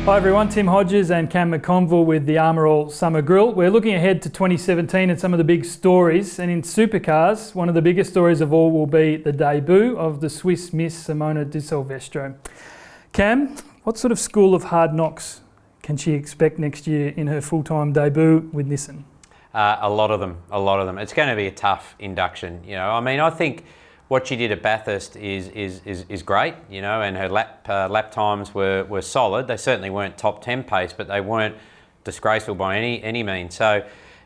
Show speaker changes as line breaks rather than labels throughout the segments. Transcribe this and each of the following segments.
Hi everyone, Tim Hodges and Cam McConville with the Armour All Summer Grill. We're looking ahead to 2017 and some of the big stories, and in Supercars, one of the biggest stories of all will be the debut of the Swiss Miss Simona di Silvestro. Cam, what sort of school of hard knocks can she expect next year in her full-time debut with Nissan?
A lot of them. It's going to be a tough induction. I think what she did at Bathurst is great, and her lap times were solid. They certainly weren't top 10 pace, but they weren't disgraceful by any means. So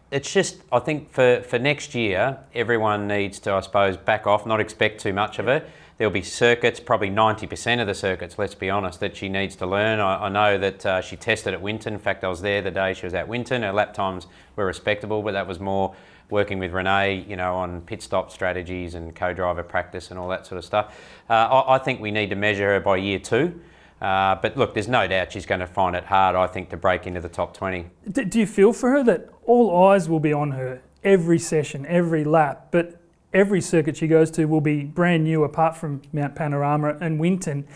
it's just, I think for next year, everyone needs to, I suppose, back off, not expect too much of her. There'll be circuits, probably 90% of the circuits, let's be honest, that she needs to learn. I know that she tested at Winton. In fact, I was there the day she was at Winton. Her lap times were respectable, but that was more working with Renee, on pit stop strategies and co-driver practice and all that sort of stuff. I think we need to measure her by year 2. But look, there's no doubt she's going to find it hard, I think, to break into the top 20.
Do you feel for her that all eyes will be on her every session, every lap, but every circuit she goes to will be brand new apart from Mount Panorama and Winton?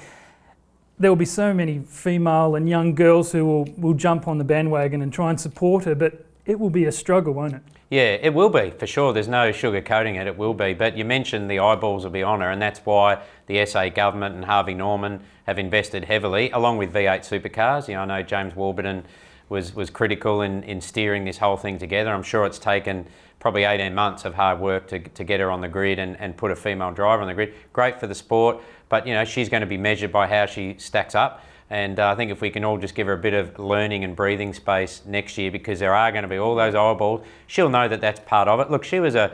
There will be so many female and young girls who will jump on the bandwagon and try and support her, but it will be a struggle, won't it?
Yeah, it will be, for sure. There's no sugarcoating it, it will be. But you mentioned the eyeballs will be on her, and that's why the SA government and Harvey Norman have invested heavily, along with V8 Supercars. I know James Warburton was critical in steering this whole thing together. I'm sure it's taken probably 18 months of hard work to get her on the grid and put a female driver on the grid. Great for the sport, but she's going to be measured by how she stacks up. And I think if we can all just give her a bit of learning and breathing space next year, because there are going to be all those eyeballs, she'll know that that's part of it. Look, she was a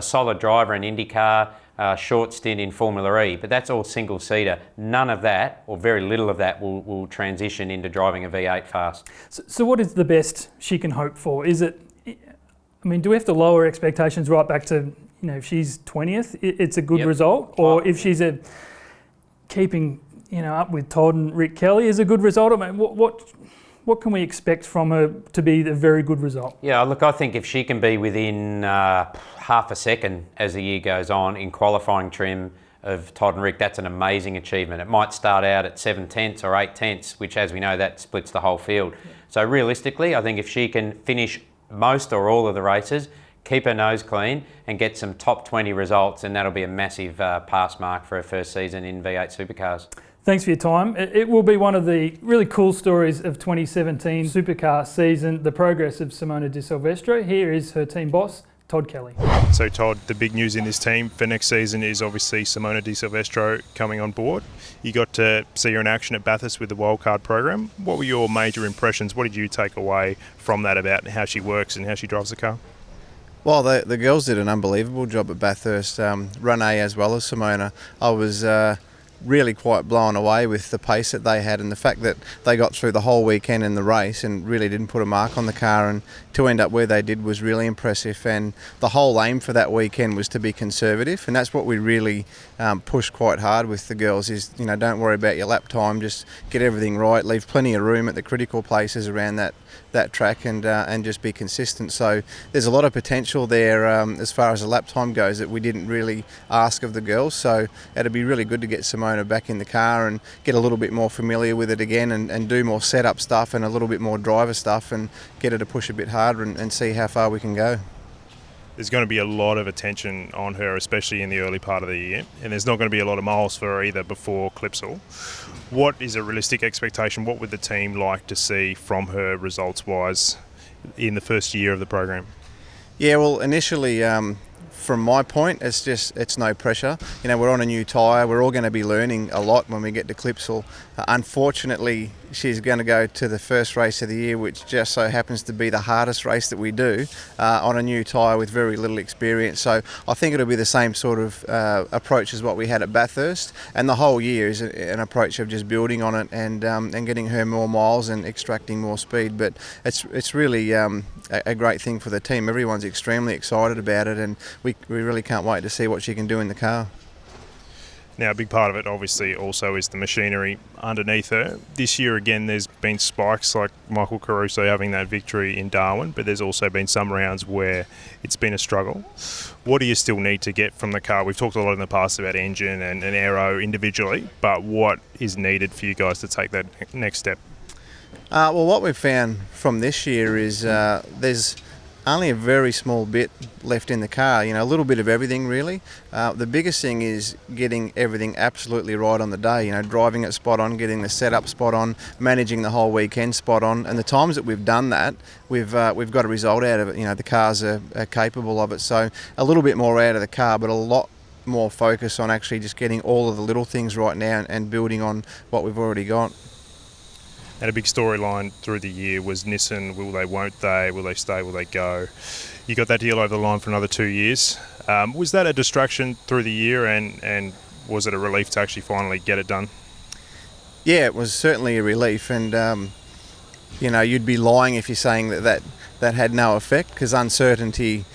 solid driver in IndyCar, short stint in Formula E, but that's all single-seater. None of that, or very little of that, will transition into driving a V8 fast.
So what is the best she can hope for? Is it, do we have to lower expectations right back to, if she's 20th, it's a good result? Or if she's keeping up with Todd and Rick Kelly is a good result? What can we expect from her to be a very good result? Yeah,
look, I think if she can be within half a second as the year goes on in qualifying trim of Todd and Rick, that's an amazing achievement. It might start out at 7/10 or 8/10, which, as we know, that splits the whole field. So realistically, I think if she can finish most or all of the races, keep her nose clean and get some top 20 results, and that'll be a massive pass mark for her first season in V8 Supercars.
Thanks for your time. It will be one of the really cool stories of 2017 Supercar season, the progress of Simona di Silvestro. Here is her team boss, Todd Kelly.
So Todd, the big news in this team for next season is obviously Simona di Silvestro coming on board. You got to see her in action at Bathurst with the wildcard program. What were your major impressions? What did you take away from that about how she works and how she drives the car?
Well, the girls did an unbelievable job at Bathurst, Renee as well as Simona. I was really quite blown away with the pace that they had and the fact that they got through the whole weekend in the race and really didn't put a mark on the car, and to end up where they did was really impressive. And the whole aim for that weekend was to be conservative, and that's what we really pushed quite hard with the girls is, don't worry about your lap time, just get everything right, leave plenty of room at the critical places around that track and just be consistent. So there's a lot of potential there as far as the lap time goes that we didn't really ask of the girls. So it'd be really good to get Simona back in the car and get a little bit more familiar with it again and do more setup stuff and a little bit more driver stuff and get her to push a bit harder and see how far we can go.
There's going to be a lot of attention on her, especially in the early part of the year, and there's not going to be a lot of miles for her either before Clipsal. What is a realistic expectation? What would the team like to see from her results-wise in the first year of the program?
Yeah, well, initially, from my point, it's no pressure. We're on a new tyre. We're all going to be learning a lot when we get to Clipsal. Unfortunately, she's going to go to the first race of the year, which just so happens to be the hardest race that we do, on a new tyre with very little experience. So I think it'll be the same sort of approach as what we had at Bathurst, and the whole year is an approach of just building on it and getting her more miles and extracting more speed. But it's really a great thing for the team. Everyone's extremely excited about it, and we really can't wait to see what she can do in the car.
Now, a big part of it, obviously, also is the machinery underneath her. This year, again, there's been spikes like Michael Caruso having that victory in Darwin, but there's also been some rounds where it's been a struggle. What do you still need to get from the car? We've talked a lot in the past about engine and aero individually, but what is needed for you guys to take that next step?
Well, what we've found from this year is there's only a very small bit left in the car, a little bit of everything really. The biggest thing is getting everything absolutely right on the day, driving it spot on, getting the setup spot on, managing the whole weekend spot on. And the times that we've done that, we've got a result out of it. The cars are capable of it. So a little bit more out of the car, but a lot more focus on actually just getting all of the little things right now and building on what we've already got.
And a big storyline through the year was Nissan, will they, won't they, will they stay, will they go? You got that deal over the line for another 2 years. Was that a distraction through the year and was it a relief to actually finally get it done?
Yeah, it was certainly a relief, and you'd be lying if you're saying that had no effect, because uncertainty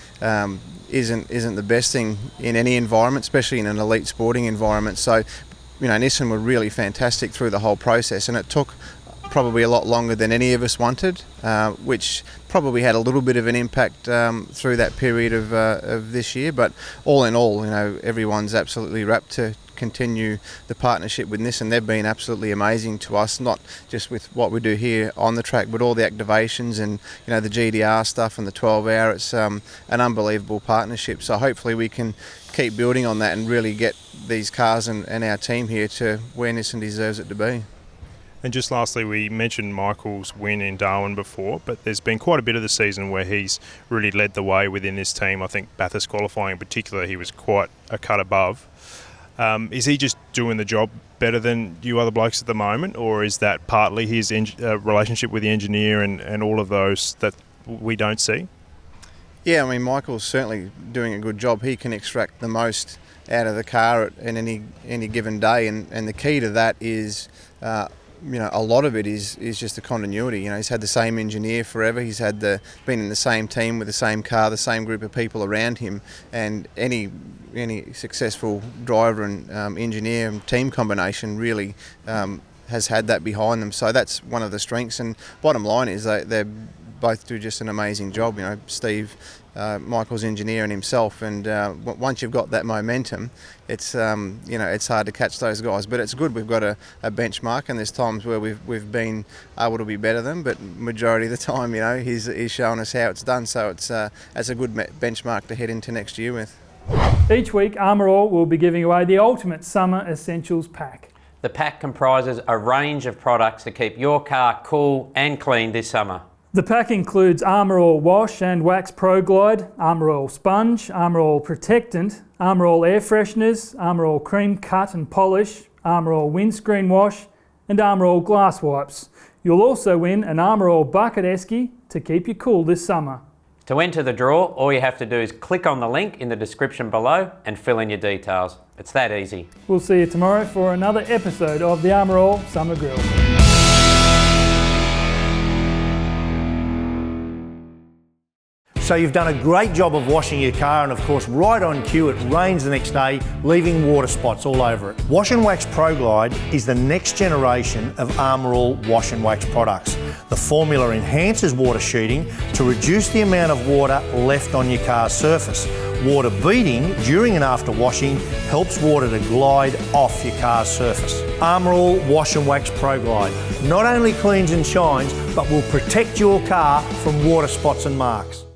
isn't the best thing in any environment, especially in an elite sporting environment. So, Nissan were really fantastic through the whole process, and it took probably a lot longer than any of us wanted, which probably had a little bit of an impact through that period of this year. But all in all, everyone's absolutely rapt to continue the partnership with Nissan. They've been absolutely amazing to us, not just with what we do here on the track, but all the activations and the GDR stuff and the 12-hour. It's an unbelievable partnership. So hopefully we can keep building on that and really get these cars and our team here to where Nissan deserves it to be.
And just lastly, we mentioned Michael's win in Darwin before, but there's been quite a bit of the season where he's really led the way within this team. I think Bathurst qualifying in particular, he was quite a cut above. Is he just doing the job better than you other blokes at the moment, or is that partly his relationship with the engineer and all of those that we don't see?
Yeah, Michael's certainly doing a good job. He can extract the most out of the car in any given day, and the key to that is a lot of it is just the continuity. He's had the same engineer forever. He's been in the same team with the same car, the same group of people around him, and any successful driver and engineer and team combination really has had that behind them. So that's one of the strengths. And bottom line is they both do just an amazing job. Steve, Michael's engineer, and himself. And once you've got that momentum, it's it's hard to catch those guys. But it's good. We've got a benchmark, and there's times where we've been able to be better than. But majority of the time, he's showing us how it's done. So it's a good benchmark to head into next year with.
Each week, Armour All will be giving away the ultimate summer essentials pack.
The pack comprises a range of products to keep your car cool and clean this summer.
The pack includes Armour All Wash and Wax Pro Glide, Armour All Sponge, Armour All Protectant, Armour All Air Fresheners, Armour All Cream Cut and Polish, Armour All Windscreen Wash and Armour All Glass Wipes. You'll also win an Armour All Bucket Esky to keep you cool this summer.
To enter the draw, all you have to do is click on the link in the description below and fill in your details. It's that easy.
We'll see you tomorrow for another episode of the Armour All Summer Grill.
So you've done a great job of washing your car, and of course right on cue it rains the next day, leaving water spots all over it. Wash and Wax Pro Glide is the next generation of Armour All wash and wax products. The formula enhances water sheeting to reduce the amount of water left on your car's surface. Water beading during and after washing helps water to glide off your car's surface. Armour All Wash and Wax Pro Glide not only cleans and shines, but will protect your car from water spots and marks.